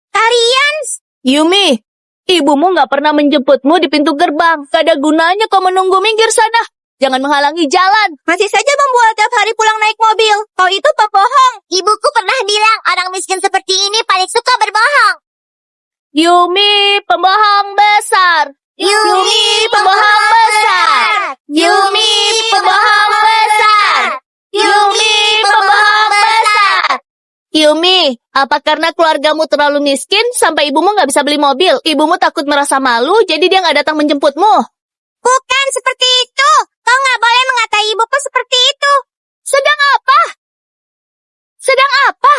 Kalian? Yumi, ibumu nggak pernah menjemputmu di pintu gerbang. Gak ada gunanya kau menunggu, minggir sana. Jangan menghalangi jalan. Masih saja membuat tiap hari pulang naik mobil. Kau itu pembohong. Ibuku pernah bilang orang miskin seperti ini paling suka berbohong. Yumi, pembohong besar. Yumi, pembohong besar. Yumi, pembohong besar. Yumi, pembohong besar. Yumi, apa karena keluargamu terlalu miskin sampai ibumu nggak bisa beli mobil? Ibumu takut merasa malu, jadi dia nggak datang menjemputmu. Bukan seperti itu. Kau nggak boleh mengatai ibuku seperti itu. Sedang apa? Sedang apa?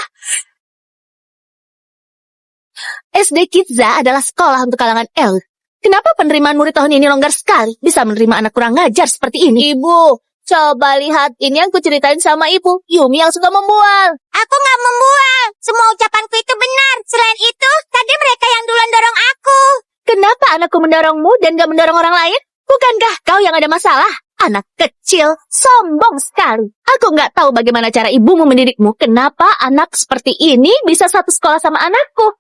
SD Kidza adalah sekolah untuk kalangan elit. Kenapa penerimaan murid tahun ini longgar sekali? Bisa menerima anak kurang ngajar seperti ini. Ibu, coba lihat. Ini yang kuceritain sama ibu. Yumi yang suka membual. Aku nggak membual. Semua ucapanku itu benar. Selain itu, tadi mereka yang duluan dorong aku. Kenapa anakku mendorongmu dan gak mendorong orang lain? Bukankah kau yang ada masalah? Anak kecil, sombong sekali. Aku nggak tahu bagaimana cara ibumu mendidikmu. Kenapa anak seperti ini bisa satu sekolah sama anakku?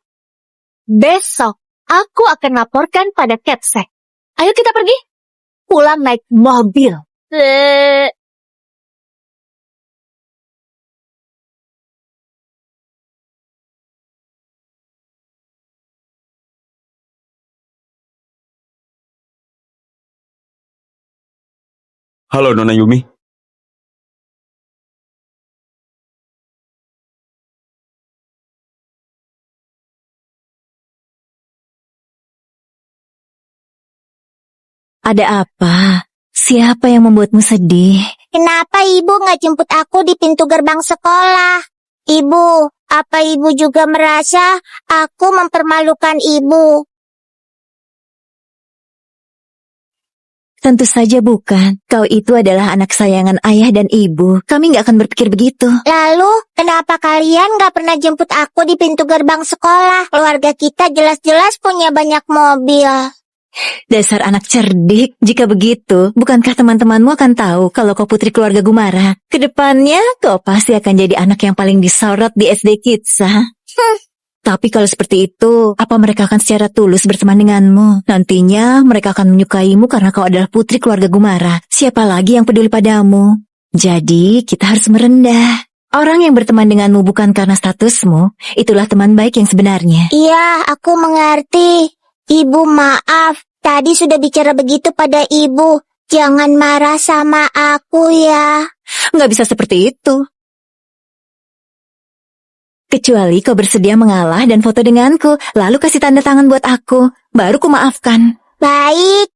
Besok, aku akan laporkan pada Kepsek. Ayo kita pergi. Pulang naik mobil. Halo, Nona Yumi. Ada apa? Siapa yang membuatmu sedih? Kenapa ibu nggak jemput aku di pintu gerbang sekolah? Ibu, apa ibu juga merasa aku mempermalukan ibu? Tentu saja bukan. Kau itu adalah anak sayangan ayah dan ibu. Kami nggak akan berpikir begitu. Lalu, kenapa kalian nggak pernah jemput aku di pintu gerbang sekolah? Keluarga kita jelas-jelas punya banyak mobil. Dasar anak cerdik. Jika begitu, bukankah teman-temanmu akan tahu kalau kau putri keluarga Gumara? Kedepannya, kau pasti akan jadi anak yang paling disorot di SD Kidza. Tapi kalau seperti itu, apa mereka akan secara tulus berteman denganmu? Nantinya, mereka akan menyukaimu karena kau adalah putri keluarga Gumara. Siapa lagi yang peduli padamu? Jadi, kita harus merendah. Orang yang berteman denganmu bukan karena statusmu, itulah teman baik yang sebenarnya. Iya, aku mengerti. Ibu, maaf. Tadi sudah bicara begitu pada ibu. Jangan marah sama aku ya. Nggak bisa seperti itu. Kecuali kau bersedia mengalah dan foto denganku, lalu kasih tanda tangan buat aku. Baru ku maafkan. Baik.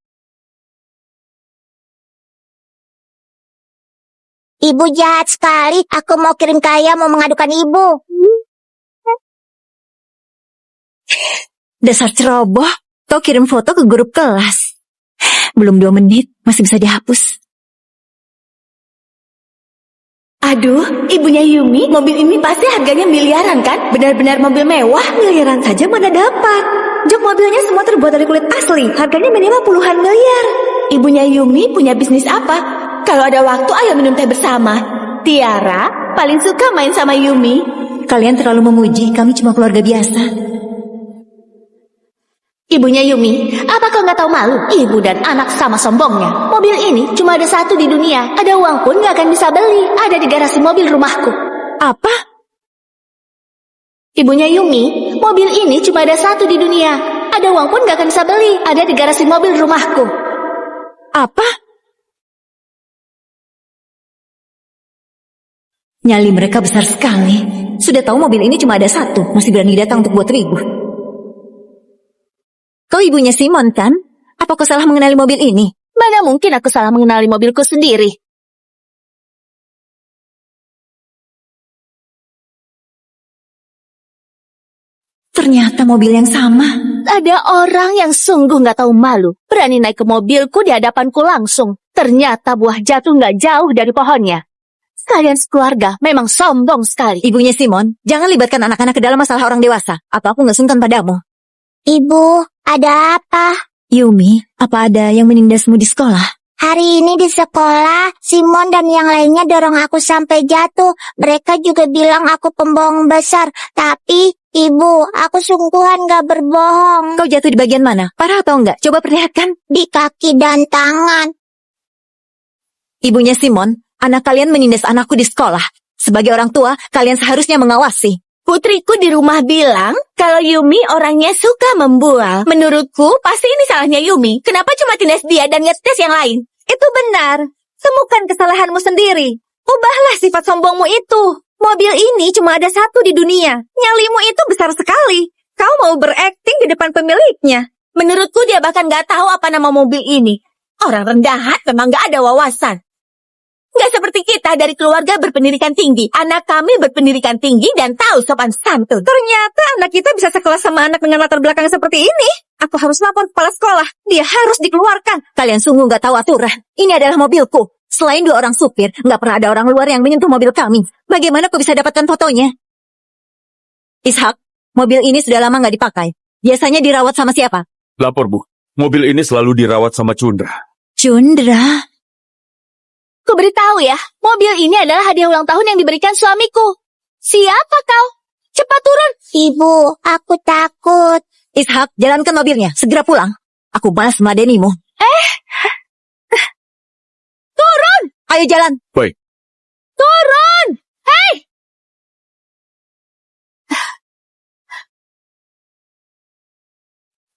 Ibu jahat sekali. Aku mau kirim ke ayah mau mengadukan ibu. Dasar ceroboh. Kau kirim foto ke grup kelas. Belum 2 menit, masih bisa dihapus. Aduh, ibunya Yumi, mobil ini pasti harganya miliaran kan? Benar-benar mobil mewah. Miliaran saja mana dapat. Jok mobilnya semua terbuat dari kulit asli. Harganya minimal puluhan miliar. Ibunya Yumi punya bisnis apa? Kalau ada waktu, ayo minum teh bersama. Tiara paling suka main sama Yumi. Kalian terlalu memuji, kami cuma keluarga biasa. Ibunya Yumi, apa kau nggak tahu malu? Ibu dan anak sama sombongnya. Mobil ini cuma ada satu di dunia. Ada uang pun nggak akan bisa beli. Ada di garasi mobil rumahku. Apa? Ibunya Yumi, mobil ini cuma ada satu di dunia. Ada uang pun nggak akan bisa beli. Ada di garasi mobil rumahku. Apa? Nyali mereka besar sekali. Sudah tahu mobil ini cuma ada satu, masih berani datang untuk buat ribut. Kau ibunya Simon kan? Apa kau salah mengenali mobil ini? Mana mungkin aku salah mengenali mobilku sendiri. Ternyata mobil yang sama. Ada orang yang sungguh nggak tahu malu. Berani naik ke mobilku di hadapanku langsung. Ternyata buah jatuh nggak jauh dari pohonnya. Kalian sekeluarga memang sombong sekali. Ibunya Simon, jangan libatkan anak-anak ke dalam masalah orang dewasa. Atau aku nggak sungkan padamu. Ibu, ada apa? Yumi, apa ada yang menindasmu di sekolah? Hari ini di sekolah, Simon dan yang lainnya dorong aku sampai jatuh. Mereka juga bilang aku pembohong besar. Tapi, Ibu, aku sungguhan gak berbohong. Kau jatuh di bagian mana? Parah atau enggak? Coba perlihatkan. Di kaki dan tangan. Ibunya Simon, anak kalian menindas anakku di sekolah. Sebagai orang tua, kalian seharusnya mengawasi. Putriku di rumah bilang kalau Yumi orangnya suka membual. Menurutku, pasti ini salahnya Yumi. Kenapa cuma tindas dia dan ngetes yang lain? Itu benar. Temukan kesalahanmu sendiri. Ubahlah sifat sombongmu itu. Mobil ini cuma ada satu di dunia. Nyalimu itu besar sekali. Kau mau berakting di depan pemiliknya. Menurutku dia bahkan gak tahu apa nama mobil ini. Orang rendahan memang gak ada wawasan. Gak seperti kita dari keluarga berpendidikan tinggi. Anak kami berpendidikan tinggi dan tahu sopan santun. Ternyata anak kita bisa sekelas sama anak dengan latar belakang seperti ini. Aku harus lapor kepala sekolah. Dia harus dikeluarkan. Kalian sungguh gak tahu aturan. Ini adalah mobilku. Selain 2 orang supir, gak pernah ada orang luar yang menyentuh mobil kami. Bagaimana kau bisa dapatkan fotonya? Ishak, mobil ini sudah lama gak dipakai. Biasanya dirawat sama siapa? Lapor, Bu. Mobil ini selalu dirawat sama Cundra. Cundra. Ku beritahu ya, mobil ini adalah hadiah ulang tahun yang diberikan suamiku. Siapa kau? Cepat turun. Ibu, aku takut. Ishak, jalankan mobilnya. Segera pulang. Aku balas meladenimu. Turun! Ayo jalan. Baik. Turun! Hei!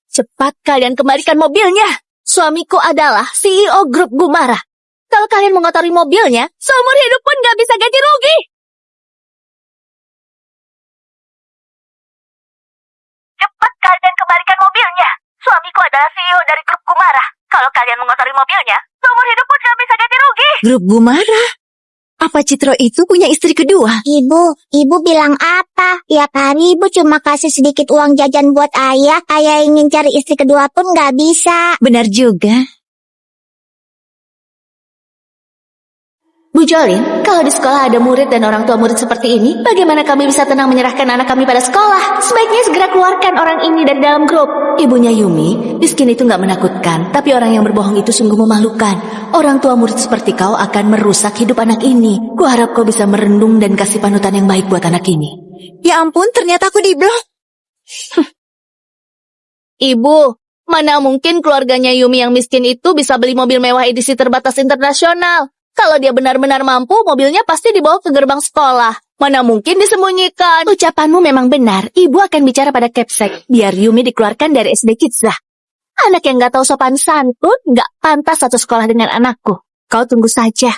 Cepat kalian kembalikan mobilnya. Suamiku adalah CEO grup Gumara. Kalau kalian mengotori mobilnya, seumur hidup pun gak bisa ganti rugi. Cepat kalian kembalikan mobilnya. Suamiku adalah CEO dari grup Gumara. Kalau kalian mengotori mobilnya, seumur hidup pun gak bisa ganti rugi. Grup Gumara? Apa Citro itu punya istri kedua? Ibu bilang apa? Tiap hari ibu cuma kasih sedikit uang jajan buat ayah. Ayah ingin cari istri kedua pun gak bisa. Benar juga. Bu Jolin, kalau di sekolah ada murid dan orang tua murid seperti ini, bagaimana kami bisa tenang menyerahkan anak kami pada sekolah? Sebaiknya segera keluarkan orang ini dari dalam grup. Ibunya Yumi, miskin itu nggak menakutkan, tapi orang yang berbohong itu sungguh memalukan. Orang tua murid seperti kau akan merusak hidup anak ini. Kuharap kau bisa merenung dan kasih panutan yang baik buat anak ini. Ya ampun, ternyata aku diblok. Ibu, mana mungkin keluarganya Yumi yang miskin itu bisa beli mobil mewah edisi terbatas internasional? Kalau dia benar-benar mampu, mobilnya pasti dibawa ke gerbang sekolah. Mana mungkin disembunyikan? Ucapanmu memang benar. Ibu akan bicara pada Kepsek, biar Yumi dikeluarkan dari SD Kidzah. Anak yang gak tahu sopan santun, gak pantas satu sekolah dengan anakku. Kau tunggu saja.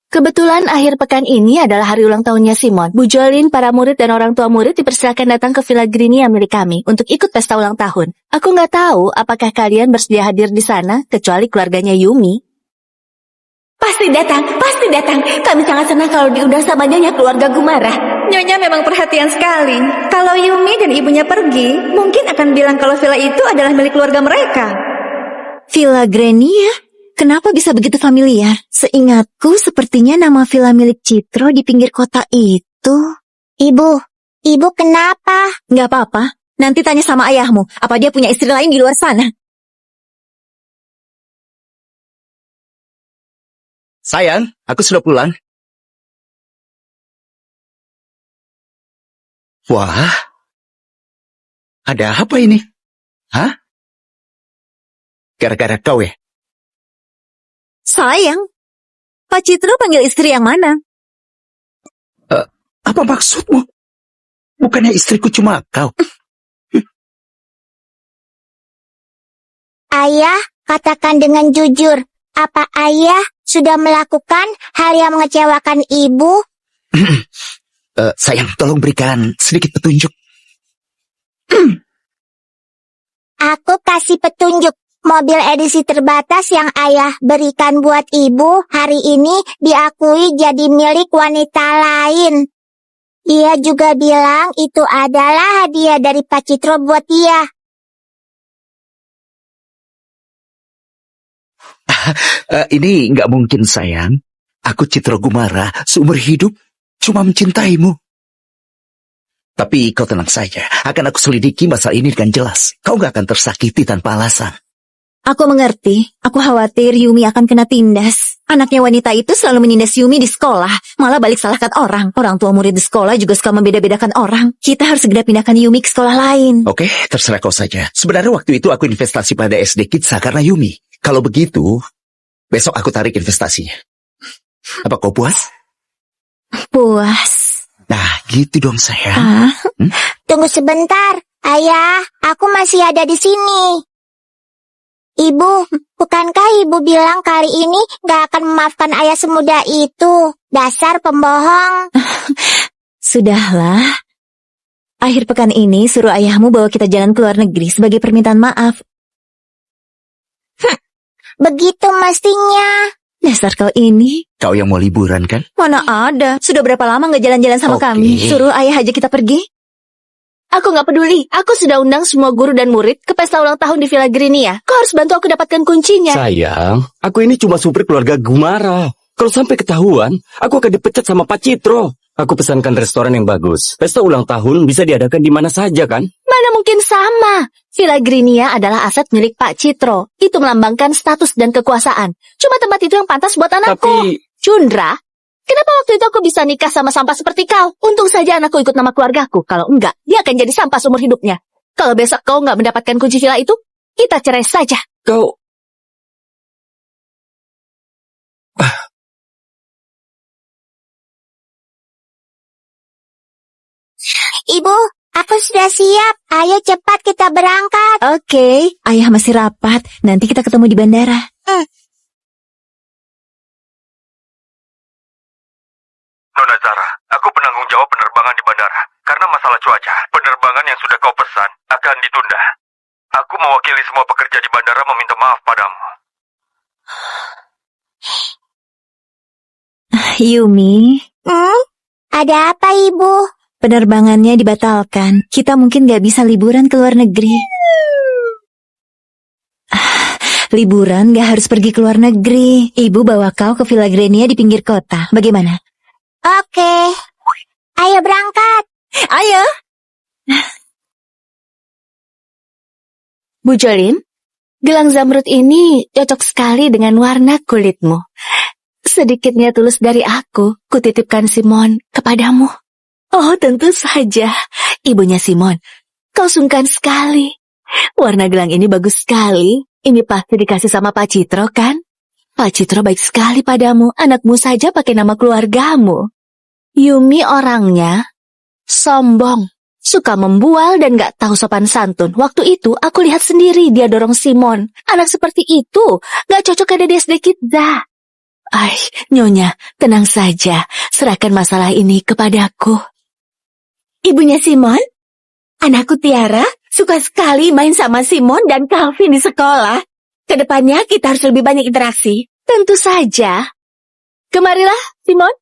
Kebetulan akhir pekan ini adalah hari ulang tahunnya Simon. Bu Jolin, para murid dan orang tua murid dipersilakan datang ke Villa Grinia milik kami untuk ikut pesta ulang tahun. Aku nggak tahu apakah kalian bersedia hadir di sana, kecuali keluarganya Yumi. Pasti datang, pasti datang. Kami sangat senang kalau diundang sama Nyonya keluarga Gumara. Nyonya memang perhatian sekali. Kalau Yumi dan ibunya pergi, mungkin akan bilang kalau villa itu adalah milik keluarga mereka. Villa Grenia? Kenapa bisa begitu familiar? Seingatku sepertinya nama villa milik Citro di pinggir kota itu. Ibu kenapa? Nggak apa-apa. Nanti tanya sama ayahmu, apa dia punya istri lain di luar sana. Sayang, aku sudah pulang. Wah, ada apa ini? Hah? Gara-gara kau ya? Sayang, Pak Citro panggil istri yang mana? Apa maksudmu? Bukannya istriku cuma kau. Ayah, katakan dengan jujur. Apa ayah sudah melakukan hal yang mengecewakan ibu? Sayang, tolong berikan sedikit petunjuk. Aku kasih petunjuk. Mobil edisi terbatas yang ayah berikan buat ibu hari ini diakui jadi milik wanita lain. Dia juga bilang itu adalah hadiah dari Pak Citro buat dia. Ini nggak mungkin, sayang. Aku Citro Gumara, seumur hidup cuma mencintaimu. Tapi kau tenang saja, akan aku selidiki masalah ini dengan jelas. Kau gak akan tersakiti tanpa alasan. Aku mengerti. Aku khawatir Yumi akan kena tindas. Anaknya wanita itu selalu menindas Yumi di sekolah. Malah balik salahkan orang. Orang tua murid di sekolah juga suka membeda-bedakan orang. Kita harus segera pindahkan Yumi ke sekolah lain. Oke, terserah kau saja. Sebenarnya waktu itu aku investasi pada SD Kitsa karena Yumi. Kalau begitu, besok aku tarik investasinya. Apa kau puas? Puas. Nah, gitu dong sayang. Ah, Tunggu sebentar. Ayah, aku masih ada di sini. Ibu, bukankah ibu bilang kali ini gak akan memaafkan ayah semudah itu? Dasar pembohong. sudahlah. Akhir pekan ini suruh ayahmu bawa kita jalan ke luar negeri sebagai permintaan maaf. Begitu mestinya. Dasar kau ini. Kau yang mau liburan kan? Mana ada. Sudah berapa lama nggak jalan-jalan sama Oke. kami. Suruh ayah aja kita pergi. Aku nggak peduli. Aku sudah undang semua guru dan murid ke pesta ulang tahun di Villa Grinia. Kau harus bantu aku dapatkan kuncinya. Sayang, aku ini cuma supir keluarga Gumara. Kalau sampai ketahuan, aku akan dipecat sama Pak Citro. Aku pesankan restoran yang bagus. Pesta ulang tahun bisa diadakan di mana saja kan? Mana mungkin sama. Villa Grinia adalah aset milik Pak Citro. Itu melambangkan status dan kekuasaan. Cuma tempat itu yang pantas buat anakku. Tapi Cundra, kenapa waktu itu aku bisa nikah sama sampah seperti kau? Untung saja anakku ikut nama keluargaku. Kalau enggak, dia akan jadi sampah seumur hidupnya. Kalau besok kau nggak mendapatkan kunci villa itu, kita cerai saja. kau... Ibu, aku sudah siap. Ayo cepat kita berangkat. Oke, ayah masih rapat. Nanti kita ketemu di bandara. Nona Zara, aku penanggung jawab penerbangan di bandara. Karena masalah cuaca, penerbangan yang sudah kau pesan akan ditunda. Aku mewakili semua pekerja di bandara meminta maaf padamu. Yumi, Ada apa, Ibu? penerbangannya dibatalkan. Kita mungkin nggak bisa liburan ke luar negeri. Liburan nggak harus pergi ke luar negeri. Ibu bawa kau ke Villa Grenia di pinggir kota. Bagaimana? Oke. Ayo berangkat. Ayo. Bu Jolin, gelang zamrud ini cocok sekali dengan warna kulitmu. Sedikitnya tulus dari aku, kutitipkan Simon kepadamu. Oh, tentu saja. Ibunya Simon, kau sungkan sekali. Warna gelang ini bagus sekali. Ini pasti dikasih sama Pak Citro, kan? Pak Citro baik sekali padamu. Anakmu saja pakai nama keluargamu. Yumi orangnya sombong, suka membual dan gak tahu sopan santun. Waktu itu aku lihat sendiri dia dorong Simon. Anak seperti itu gak cocok ada di SD Kitza. Ay, Nyonya, tenang saja. Serahkan masalah ini kepadaku. Ibunya Simon? Anakku Tiara suka sekali main sama Simon dan Calvin di sekolah. Kedepannya kita harus lebih banyak interaksi. Tentu saja. Kemarilah, Simon.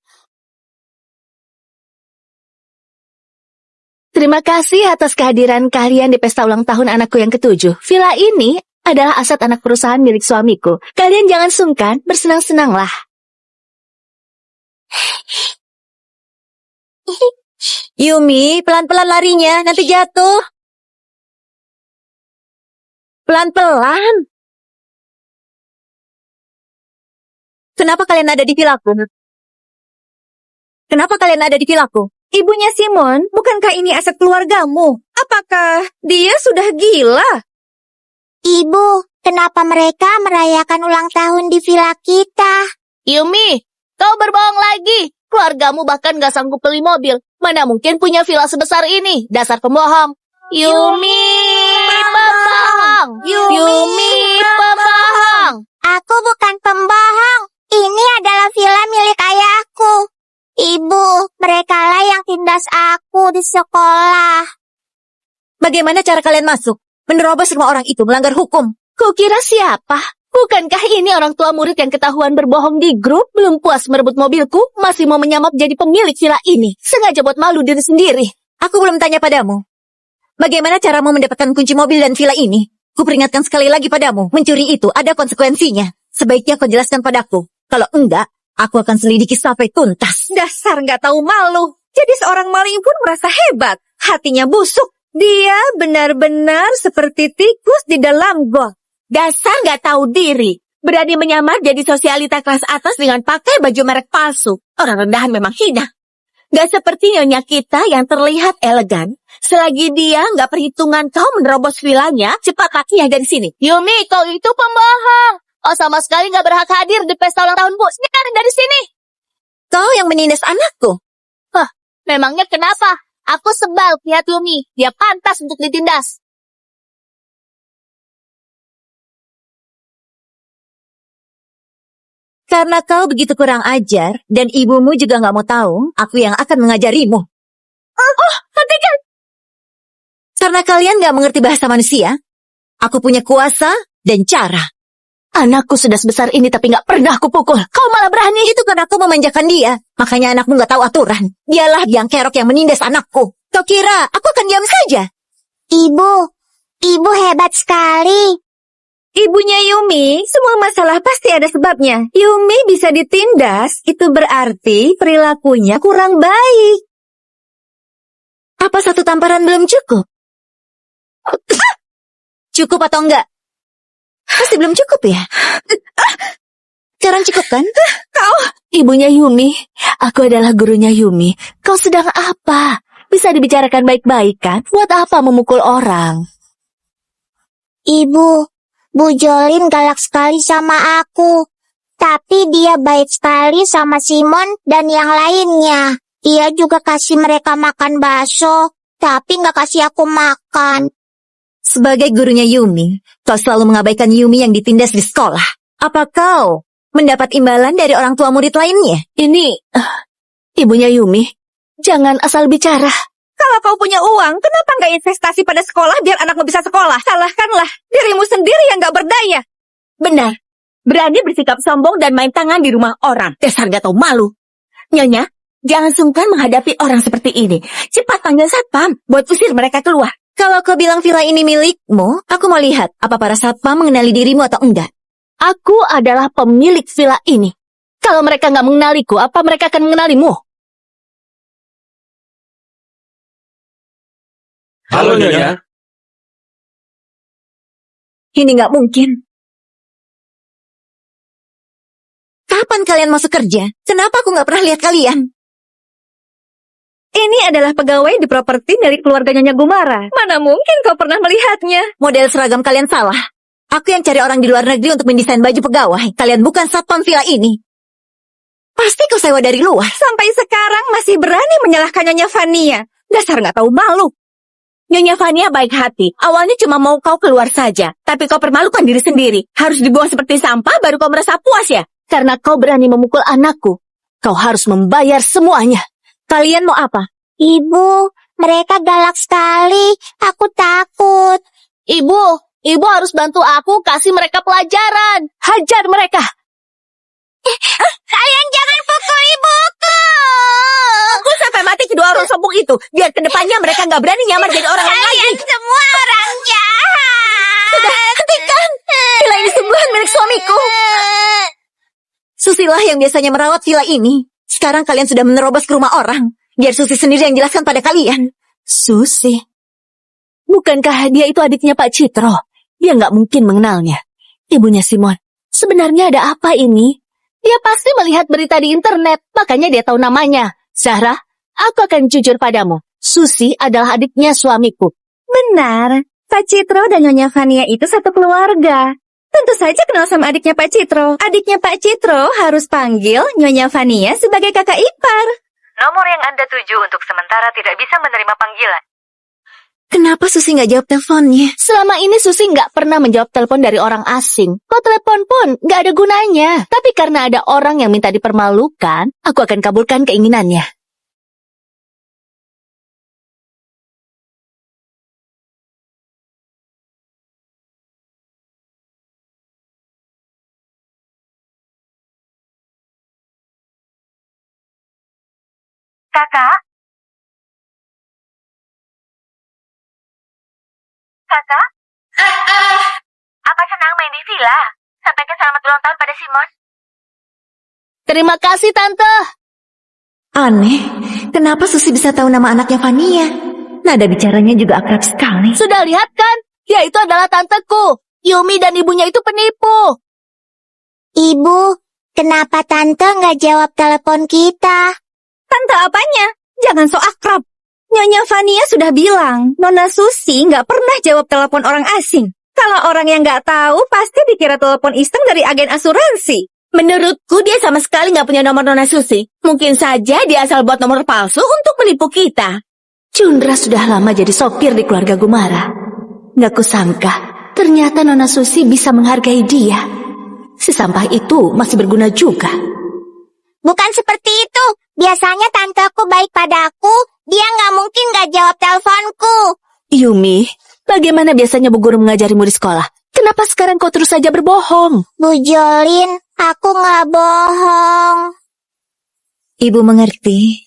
Terima kasih atas kehadiran kalian di pesta ulang tahun anakku yang ke-7. Villa ini adalah aset anak perusahaan milik suamiku. Kalian jangan sungkan, bersenang-senanglah. Yumi, pelan-pelan larinya, nanti jatuh. Pelan-pelan. Kenapa kalian ada di vilaku? Kenapa kalian ada di vilaku? Ibunya Simon, bukankah ini aset keluargamu? Apakah dia sudah gila? Ibu, kenapa mereka merayakan ulang tahun di villa kita? Yumi, kau berbohong lagi. Keluargamu bahkan gak sanggup beli mobil. Mana mungkin punya villa sebesar ini? Dasar pembohong. Yumi, pembohong. Yumi, pembohong. Aku bukan pembohong. Ini adalah villa milik ayahku. Ibu, merekalah yang tindas aku di sekolah. Bagaimana cara kalian masuk? Menerobos rumah orang itu melanggar hukum. Kau kira siapa? Bukankah ini orang tua murid yang ketahuan berbohong di grup? Belum puas merebut mobilku, masih mau menyamar jadi pemilik villa ini. Sengaja buat malu diri sendiri. Aku belum tanya padamu. Bagaimana caramu mendapatkan kunci mobil dan villa ini? Kuperingatkan sekali lagi padamu, mencuri itu ada konsekuensinya. Sebaiknya kau jelaskan padaku. Kalau enggak, aku akan selidiki sampai tuntas. Dasar nggak tahu malu. Jadi seorang maling pun merasa hebat. Hatinya busuk. Dia benar-benar seperti tikus di dalam got. Dasar nggak tahu diri. Berani menyamar jadi sosialita kelas atas dengan pakai baju merek palsu. Orang rendahan memang hina. Gak seperti nyonya kita yang terlihat elegan. Selagi dia nggak perhitungan kau menerobos vilanya, cepat kakinya dari sini. Yumi, kau itu pembohong. Oh, sama sekali nggak berhak hadir di pesta ulang tahun Bu. Sekarang dari sini. Kau yang menindas anakku. Memangnya kenapa? Aku sebal lihat Yumi. Dia pantas untuk ditindas. Karena kau begitu kurang ajar, dan ibumu juga nggak mau tahu, aku yang akan mengajarimu. Hentikan! Karena kalian nggak mengerti bahasa manusia, aku punya kuasa dan cara. Anakku sudah sebesar ini tapi nggak pernah aku pukul. Kau malah berani. Itu karena kau memanjakan dia, makanya anakmu nggak tahu aturan. Dialah biang kerok yang menindas anakku. Kau kira aku akan diam saja? Ibu hebat sekali. Ibunya Yumi, semua masalah pasti ada sebabnya. Yumi bisa ditindas, itu berarti perilakunya kurang baik. Apa satu tamparan belum cukup? Cukup atau enggak? Pasti belum cukup ya? Sekarang cukup kan? Ibunya Yumi, aku adalah gurunya Yumi. Kau sedang apa? Bisa dibicarakan baik-baik kan? Buat apa memukul orang? Ibu, Bu Jolin galak sekali sama aku. Tapi dia baik sekali sama Simon dan yang lainnya. Dia juga kasih mereka makan bakso, tapi nggak kasih aku makan. Sebagai gurunya Yumi, kau selalu mengabaikan Yumi yang ditindas di sekolah. Apa kau mendapat imbalan dari orang tua murid lainnya? Ini, ibunya Yumi, jangan asal bicara. Kalau kau punya uang, kenapa nggak investasi pada sekolah biar anakmu bisa sekolah? Salahkanlah dirimu sendiri yang nggak berdaya. Benar, berani bersikap sombong dan main tangan di rumah orang. Dasar gak tahu malu. Nyonya, jangan sungkan menghadapi orang seperti ini. Cepat panggil satpam buat usir mereka keluar. Kalau kau bilang villa ini milikmu, aku mau lihat apa para satpam mengenali dirimu atau enggak. Aku adalah pemilik villa ini. Kalau mereka nggak mengenaliku, apa mereka akan mengenalimu? Halo, Nyonya. Ini nggak mungkin. Kapan kalian masuk kerja? Kenapa aku nggak pernah lihat kalian? Ini adalah pegawai di properti milik keluarga Nyonya Gumara. Mana mungkin kau pernah melihatnya? Model seragam kalian salah. Aku yang cari orang di luar negeri untuk mendesain baju pegawai. Kalian bukan satpam villa ini. Pasti kau sewa dari luar. Sampai sekarang masih berani menyalahkan Nyonya Fania. Dasar nggak tahu malu. Nyonya Fania baik hati. Awalnya cuma mau kau keluar saja. Tapi kau permalukan diri sendiri. Harus dibuang seperti sampah baru kau merasa puas ya? Karena kau berani memukul anakku. Kau harus membayar semuanya. Kalian mau apa? Ibu, mereka galak sekali. Aku takut. Ibu harus bantu aku kasih mereka pelajaran. Hajar mereka. Sayang, jangan pukul ibuku. Aku sampai mati kedua orang sombong itu. Biar kedepannya mereka nggak berani nyamar jadi orang lain lagi. Semua orang jahat. Hentikan! Villa ini sungguhan milik suamiku. Susilah yang biasanya merawat villa ini. Sekarang kalian sudah menerobos ke rumah orang. Biar Susi sendiri yang jelaskan pada kalian. Susi? Bukankah dia itu adiknya Pak Citro? Dia nggak mungkin mengenalnya. Ibunya Simon. Sebenarnya ada apa ini? Dia pasti melihat berita di internet. Makanya dia tahu namanya. Zahra, aku akan jujur padamu. Susi adalah adiknya suamiku. Benar, Pak Citro dan Nyonya Fania itu satu keluarga. Tentu saja kenal sama adiknya Pak Citro. Adiknya Pak Citro harus panggil Nyonya Fania sebagai kakak ipar. Nomor yang Anda tuju untuk sementara tidak bisa menerima panggilan. Kenapa Susi nggak jawab teleponnya? Selama ini Susi nggak pernah menjawab telepon dari orang asing. Kok telepon pun nggak ada gunanya. Tapi karena ada orang yang minta dipermalukan, aku akan kabulkan keinginannya. Kakak? Kakak? Apa senang main di villa? Sampaikan selamat ulang tahun pada Simon. Terima kasih, Tante. Aneh, kenapa Susi bisa tahu nama anaknya Vania? Nada bicaranya juga akrab sekali. Sudah lihat kan? Dia itu adalah tanteku. Yumi dan ibunya itu penipu. Ibu, kenapa Tante nggak jawab telepon kita? Tante apanya? Jangan so akrab. Nyonya Vania sudah bilang, Nona Susi nggak pernah jawab telepon orang asing. Kalau orang yang nggak tahu, pasti dikira telepon iseng dari agen asuransi. Menurutku dia sama sekali nggak punya nomor Nona Susi. Mungkin saja dia asal buat nomor palsu untuk menipu kita. Cundra sudah lama jadi sopir di keluarga Gumara. Nggak kusangka, ternyata Nona Susi bisa menghargai dia. Si sampah itu masih berguna juga. Bukan seperti itu. Biasanya tanteku baik padaku. Dia nggak mungkin nggak jawab teleponku. Yumi, bagaimana biasanya Bu Guru mengajarimu di sekolah? Kenapa sekarang kau terus saja berbohong? Bu Jolin, aku nggak bohong. Ibu mengerti.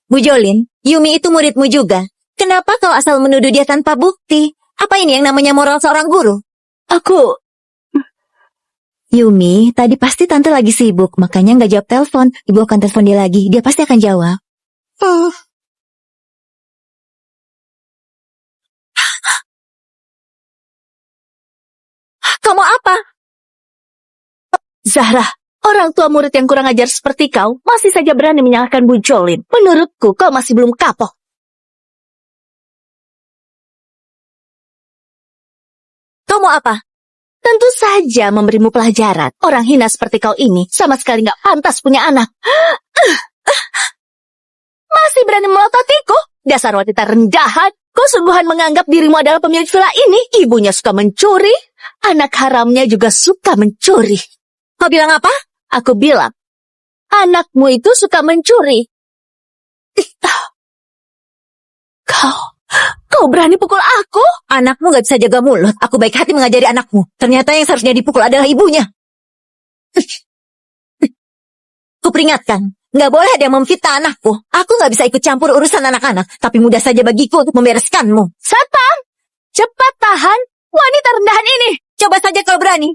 Bu Jolin, Yumi itu muridmu juga. Kenapa kau asal menuduh dia tanpa bukti? Apa ini yang namanya moral seorang guru? Yumi, tadi pasti tante lagi sibuk, makanya nggak jawab telepon. Ibu akan telepon dia lagi, dia pasti akan jawab. Kamu apa? Zahra, orang tua murid yang kurang ajar seperti kau masih saja berani menyalahkan Bu Jolin. Menurutku kau masih belum kapok. Kau mau apa? Tentu saja memberimu pelajaran. Orang hina seperti kau ini sama sekali nggak pantas punya anak. Masih berani melototiku? Dasar wanita rendahan. Kau sungguhan menganggap dirimu adalah pemilik villa ini. Ibunya suka mencuri. Anak haramnya juga suka mencuri. Kau bilang apa? Aku bilang, anakmu itu suka mencuri. Kau berani pukul aku? Anakmu gak bisa jaga mulut. Aku baik hati mengajari anakmu. Ternyata yang seharusnya dipukul adalah ibunya. Kuperingatkan, gak boleh ada yang memfitnah anakku. Aku gak bisa ikut campur urusan anak-anak. Tapi mudah saja bagiku untuk membereskanmu. Satpam, cepat tahan wanita rendahan ini. Coba saja kalau berani.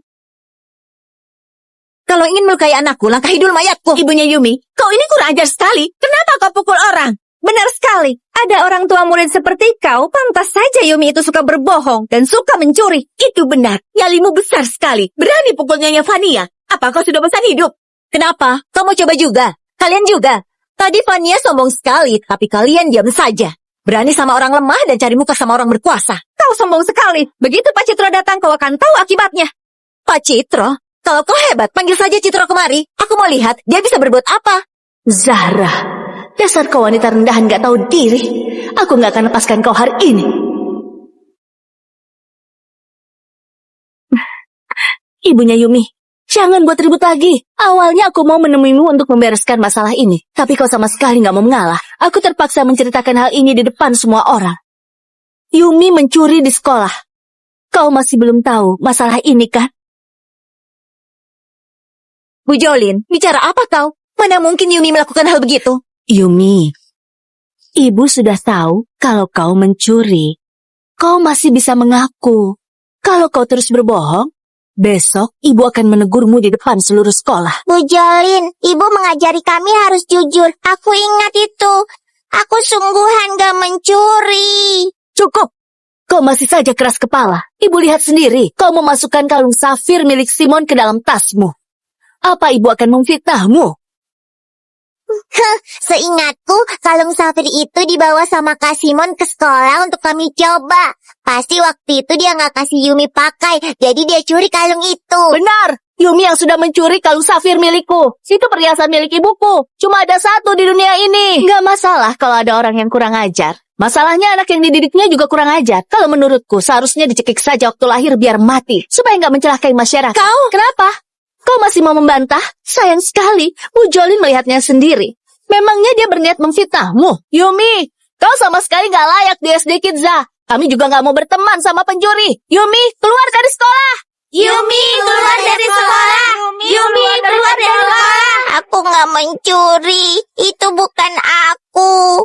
Kalau ingin melukai anakku, langkahi dulu mayatku. Ibunya Yumi, kau ini kurang ajar sekali. Kenapa kau pukul orang? Benar sekali. Ada orang tua murid seperti kau, pantas saja Yumi itu suka berbohong dan suka mencuri. Itu benar. Nyalimu besar sekali. Berani pukul Nyonya Vania. Apa kau sudah bosan hidup? Kenapa? Kau mau coba juga? Kalian juga? Tadi Vania sombong sekali, tapi kalian diam saja. Berani sama orang lemah dan cari muka sama orang berkuasa. Kau sombong sekali. Begitu Pak Citro datang, kau akan tahu akibatnya. Pak Citro? Kalau kau hebat, panggil saja Citro kemari. Aku mau lihat dia bisa berbuat apa. Zahra, dasar kau wanita rendahan gak tahu diri. Aku gak akan lepaskan kau hari ini. Ibunya Yumi, jangan buat ribut lagi. Awalnya aku mau menemuimu untuk membereskan masalah ini. Tapi kau sama sekali gak mau mengalah. Aku terpaksa menceritakan hal ini di depan semua orang. Yumi mencuri di sekolah. Kau masih belum tahu masalah ini kan? Bu Jolin, bicara apa kau? Mana mungkin Yumi melakukan hal begitu? Yumi, ibu sudah tahu kalau kau mencuri. Kau masih bisa mengaku. Kalau kau terus berbohong, besok ibu akan menegurmu di depan seluruh sekolah. Bu Jolin, ibu mengajari kami harus jujur. Aku ingat itu. Aku sungguhan gak mencuri. Cukup. Kau masih saja keras kepala. Ibu lihat sendiri, kau memasukkan kalung safir milik Simon ke dalam tasmu. Apa ibu akan memfitnahmu? Seingatku, kalung safir itu dibawa sama Kak Simon ke sekolah untuk kami coba. Pasti waktu itu dia nggak kasih Yumi pakai, jadi dia curi kalung itu. Benar, Yumi yang sudah mencuri kalung safir milikku. Itu perhiasan milik ibuku. Cuma ada satu di dunia ini. Nggak masalah kalau ada orang yang kurang ajar. Masalahnya anak yang dididiknya juga kurang ajar. Kalau menurutku, seharusnya dicekik saja waktu lahir biar mati. Supaya nggak mencelakai masyarakat. Kau? Kenapa? Kau masih mau membantah? Sayang sekali, Bu Jolin melihatnya sendiri. Memangnya dia berniat memfitnahmu? Yumi, kau sama sekali gak layak di SD Kidza. Kami juga gak mau berteman sama pencuri. Yumi, keluar dari sekolah. Yumi, keluar dari sekolah. Yumi, keluar dari sekolah. Aku nggak mencuri. Itu bukan aku.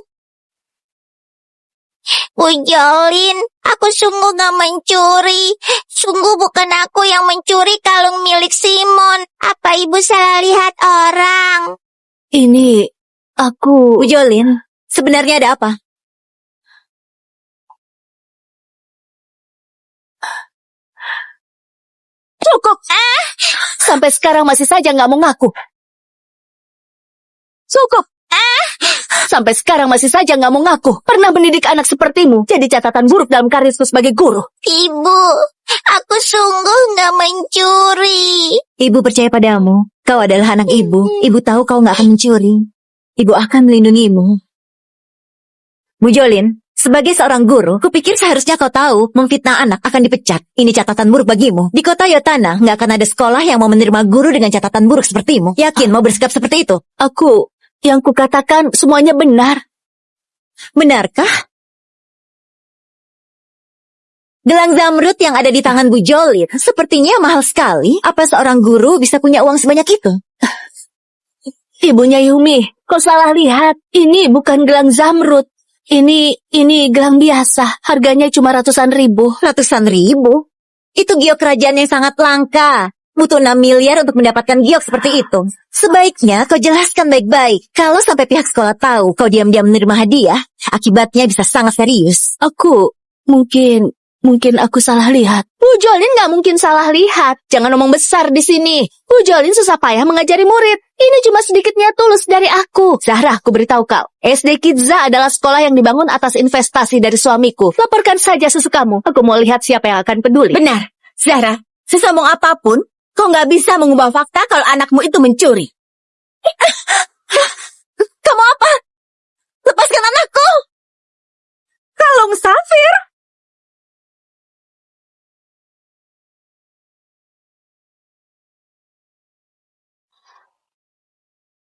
Bu Jolin, aku sungguh gak mencuri. Sungguh bukan aku yang mencuri kalung milik Simon. Apa ibu salah lihat orang? Ini, aku... Bu Jolin, sebenarnya ada apa? Cukup! Sampai sekarang masih saja nggak mau ngaku. Cukup! Sampai sekarang masih saja nggak mau ngaku. Pernah mendidik anak sepertimu jadi catatan buruk dalam karirku sebagai guru. Ibu, aku sungguh nggak mencuri. Ibu percaya padamu. Kau adalah anak ibu. Ibu tahu kau nggak akan mencuri. Ibu akan melindungimu. Bu Jolin, sebagai seorang guru, kupikir seharusnya kau tahu memfitnah anak akan dipecat. Ini catatan buruk bagimu. Di kota Yotana, nggak akan ada sekolah yang mau menerima guru dengan catatan buruk sepertimu. Yakin mau bersikap seperti itu? Yang kukatakan semuanya benar. Benarkah? Gelang zamrud yang ada di tangan Bu Jolin sepertinya mahal sekali. Apa seorang guru bisa punya uang sebanyak itu? Ibunya Yumi, kau salah lihat. Ini bukan gelang zamrud. Ini gelang biasa. Harganya cuma ratusan ribu. Ratusan ribu? Itu giok kerajaan yang sangat langka. Butuh 6 miliar untuk mendapatkan giok seperti itu. Sebaiknya kau jelaskan baik-baik. Kalau sampai pihak sekolah tahu kau diam-diam menerima hadiah, akibatnya bisa sangat serius. Mungkin aku salah lihat. Bu Jolin nggak mungkin salah lihat. Jangan omong besar di sini. Bu Jolin susah payah mengajari murid. Ini cuma sedikitnya tulus dari aku. Zahra, aku beritahu kau. SD Kidza adalah sekolah yang dibangun atas investasi dari suamiku. Laporkan saja sesukamu. Aku mau lihat siapa yang akan peduli. Benar, Zahra. Sesombong apapun, kau nggak bisa mengubah fakta kalau anakmu itu mencuri. Kamu apa? Lepaskan anakku! Kalung safir?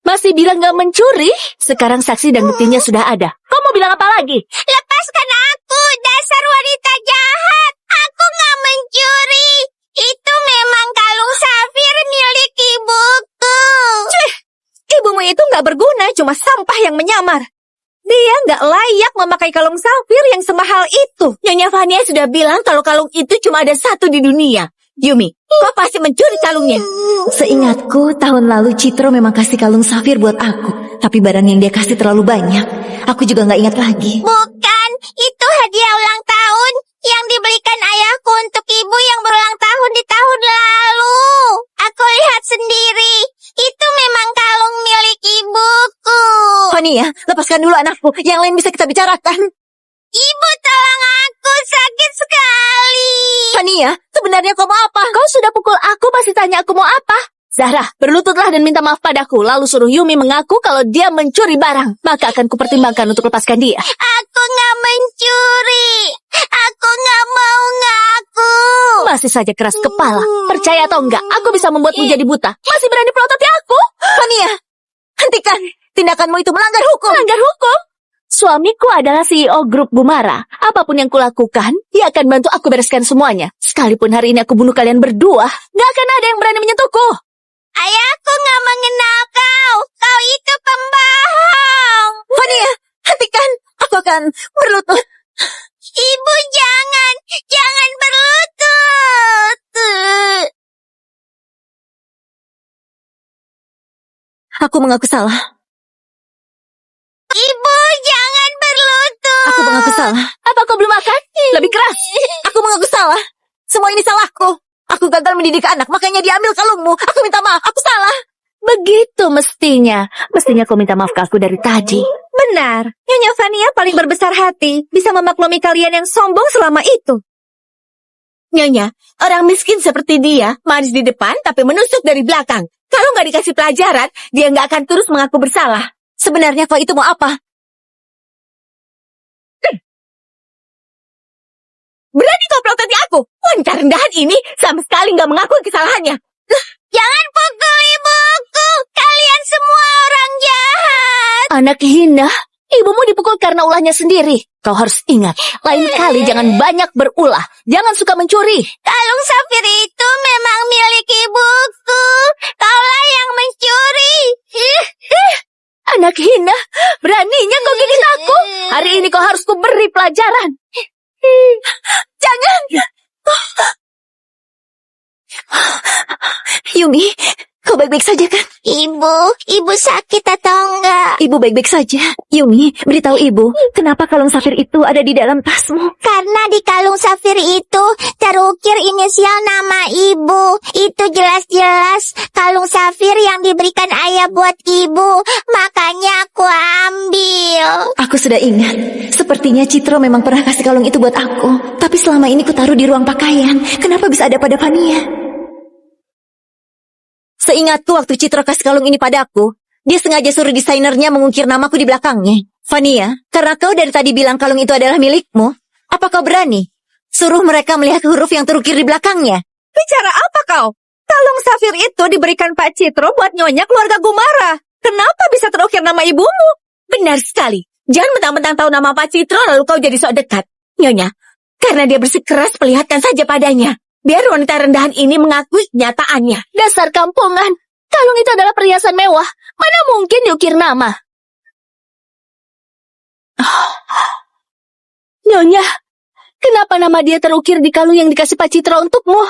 Masih bilang gak mencuri? Sekarang saksi dan buktinya sudah ada. Kau mau bilang apa lagi? Lepaskan aku, dasar wanita jahat. Aku nggak mencuri. Itu memang kalung safir milik ibuku. Ibumu itu nggak berguna, cuma sampah yang menyamar. Dia nggak layak memakai kalung safir yang semahal itu. Nyonya Fania sudah bilang kalau kalung itu cuma ada satu di dunia. Yumi, kau pasti mencuri kalungnya. Seingatku, tahun lalu Citro memang kasih kalung safir buat aku. Tapi barang yang dia kasih terlalu banyak. Aku juga nggak ingat lagi. Bukan, itu hadiah ulang tahun yang dibelikan ayahku untuk ibu yang berulang tahun di tahun lalu. Aku lihat sendiri, itu memang kalung milik ibuku. Fania, lepaskan dulu anakku. Yang lain bisa kita bicarakan. Ibu tolong aku, sakit sekali. Fania, sebenarnya kau mau apa? Kau sudah pukul aku, masih tanya aku mau apa? Zahra, berlututlah dan minta maaf padaku. Lalu suruh Yumi mengaku kalau dia mencuri barang. Maka akan kupertimbangkan untuk lepaskan dia. Aku nggak mencuri. Aku nggak mau ngaku. Masih saja keras kepala. Percaya atau enggak, aku bisa membuatmu jadi buta. Masih berani pelototi aku? Fania, hentikan. Tindakanmu itu melanggar hukum. Melanggar hukum? Suamiku adalah CEO grup Gumara. Apapun yang kulakukan, dia akan bantu aku bereskan semuanya. Sekalipun hari ini aku bunuh kalian berdua, gak akan ada yang berani menyentuhku. Ayahku nggak mengenal kau. Kau itu pembohong. Fania, hentikan. Aku akan berlutut. Ibu jangan berlutut. Aku mengaku salah. Ibu jangan berlutut. Aku mengaku salah. Apa kau belum makan? Lebih keras. Aku mengaku salah. Semua ini salahku. Aku gagal mendidik anak, makanya diambil kalungmu. Aku minta maaf, aku salah. Begitu mestinya. Mestinya kau minta maaf ke aku dari tadi. Benar, Nyonya Fania paling berbesar hati. Bisa memaklumi kalian yang sombong selama itu. Nyonya, orang miskin seperti dia, manis di depan tapi menusuk dari belakang. Kalau nggak dikasih pelajaran, dia nggak akan terus mengaku bersalah. Sebenarnya kau itu mau apa? Berani kau pelototi aku? Wanita rendahan ini sama sekali nggak mengakui kesalahannya. Jangan pukul ibuku. Kalian semua orang jahat. Anak hina, ibumu dipukul karena ulahnya sendiri. Kau harus ingat, lain kali jangan banyak berulah. Jangan suka mencuri. Kalung safir itu memang milik ibuku. Kaulah yang mencuri. Anak hina, beraninya kau gigit aku. Hari ini kau harus kuberi pelajaran. Jangan! Yumi, kau baik-baik saja kan? Ibu sakit atau enggak? Ibu baik-baik saja. Yumi, beritahu ibu, kenapa kalung safir itu ada di dalam tasmu? Karena di kalung safir itu terukir inisial nama ibu. Itu jelas-jelas kalung safir yang diberikan ayah buat ibu. Makanya aku ambil. Aku sudah ingat. Sepertinya Citro memang pernah kasih kalung itu buat aku. Tapi selama ini kutaruh di ruang pakaian. Kenapa bisa ada pada Fania? Seingatku waktu Citro kasih kalung ini padaku, dia sengaja suruh desainernya mengukir namaku di belakangnya. Fania, karena kau dari tadi bilang kalung itu adalah milikmu, apa kau berani suruh mereka melihat huruf yang terukir di belakangnya? Bicara apa kau? Kalung safir itu diberikan Pak Citro buat nyonya keluarga Gumara. Kenapa bisa terukir nama ibumu? Benar sekali. Jangan mentang-mentang tahu nama Pak Citro lalu kau jadi sok dekat. Nyonya, karena dia bersikeras perlihatkan saja padanya. Biar wanita rendahan ini mengakui kenyataannya. Dasar kampungan. Kalung itu adalah perhiasan mewah. Mana mungkin diukir nama? Nyonya, kenapa nama dia terukir di kalung yang dikasih Pak Citro untukmu?